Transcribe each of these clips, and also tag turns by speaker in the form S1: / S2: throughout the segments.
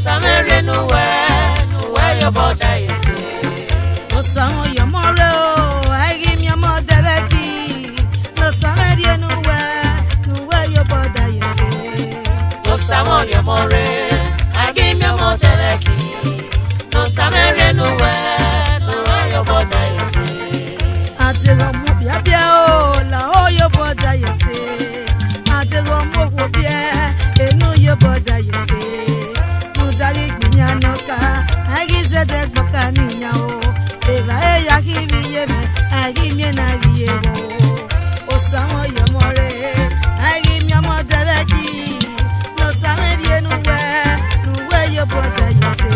S1: samere nuwe yo boda yese.
S2: No samo yo more o, agi mi amo debeki. No samere nuwe yo boda yese.
S1: No samo yo more, agi mi amo debeki. No samere nuwe yo boda yese.
S2: Atego mo bia o, la o yo boda yese. Atego mo bia, enu yo boda yese. Mutari gbinyanoka, agi zede gboka ninya o. Eba e ya kibi yeme, agi mi na riyewo. O samo yo more, agi mi amo debeki. No samere nuwe yo boda yese.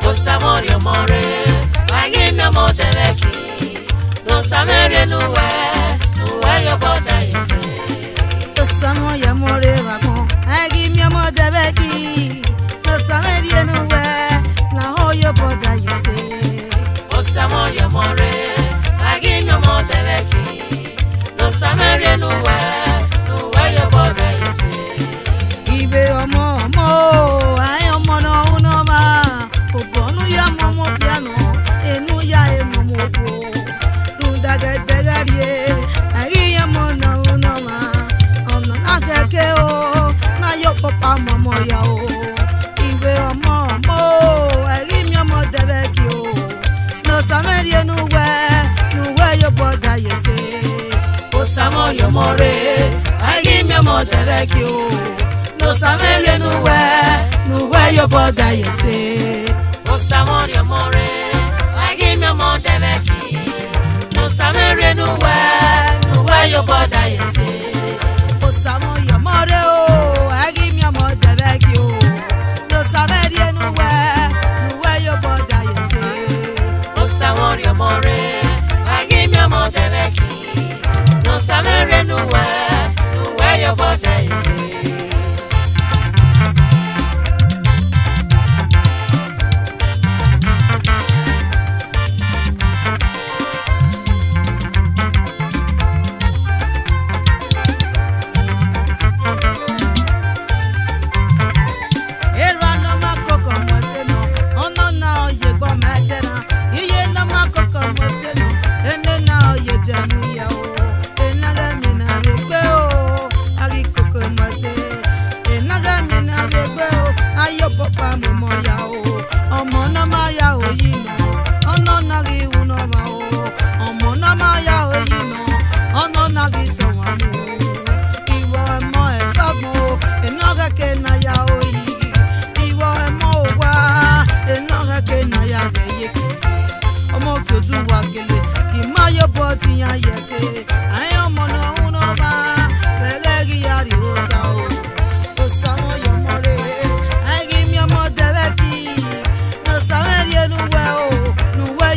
S1: No samo yo more, agi mi amo debeki. No samere nuwe yo boda yese.
S2: No samo yo more wakon, agi mi amo debeki. No samere nuwe la ho yo boda yese.
S1: No samo yo more, agi mi amo debeki. No samere nuwe yo boda yese.
S2: Ibe omo ay omo no uno ma. Obonu ya momo piano, enu ya momo po. Dunda gagarie, agi ya mono uno ma. Ono na keke o, na yo papa momo ya o. Ibe omo agi mi omo debeki o. No samere nuwe yo boda yese.
S1: O samo yo more, agi mi amo debeki o. No samere nuwe yo boda yese. No samo yo more, agi mi amo debeki. No samere nuwe yo boda yese.
S2: O samo yo more o, agi mi amo debeki o. No samere nuwe yo boda yese.
S1: No samo yo more, agi mi amo debeki. No samere nuwe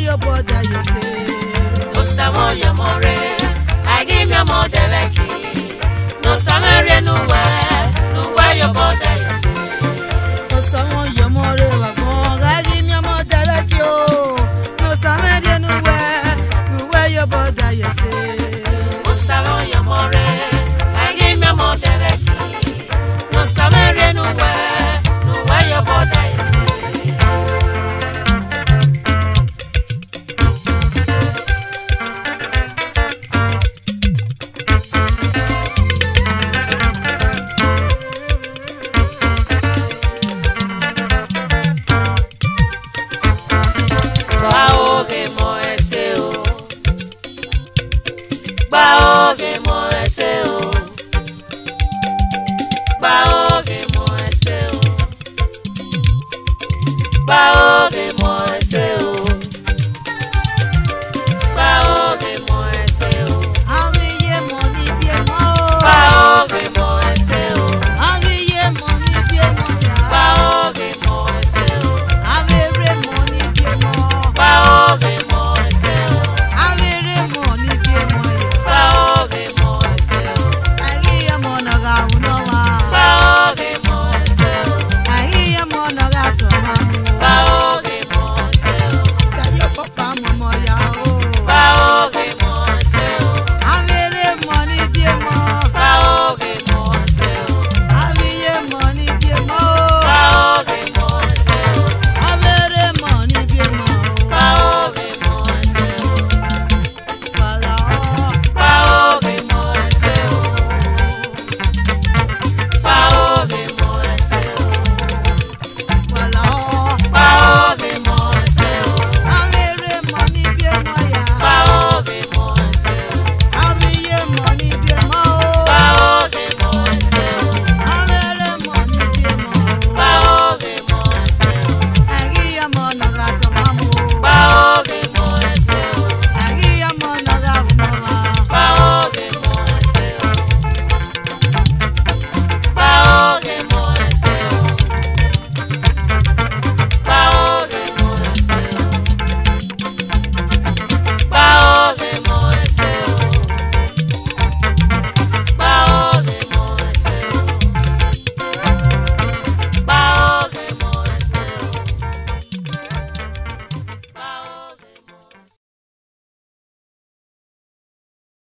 S1: yo boda yese. No samo yo more, agi mi amo debeki. No samere nuwe yo boda yese.
S2: No samo yo more wakon, agi mi amo debeki o. No samere nuwe yo boda yese.
S1: No samo yo more, agi mi amo debeki. No samere nuwe yo boda yese. Gba oge mo ese o.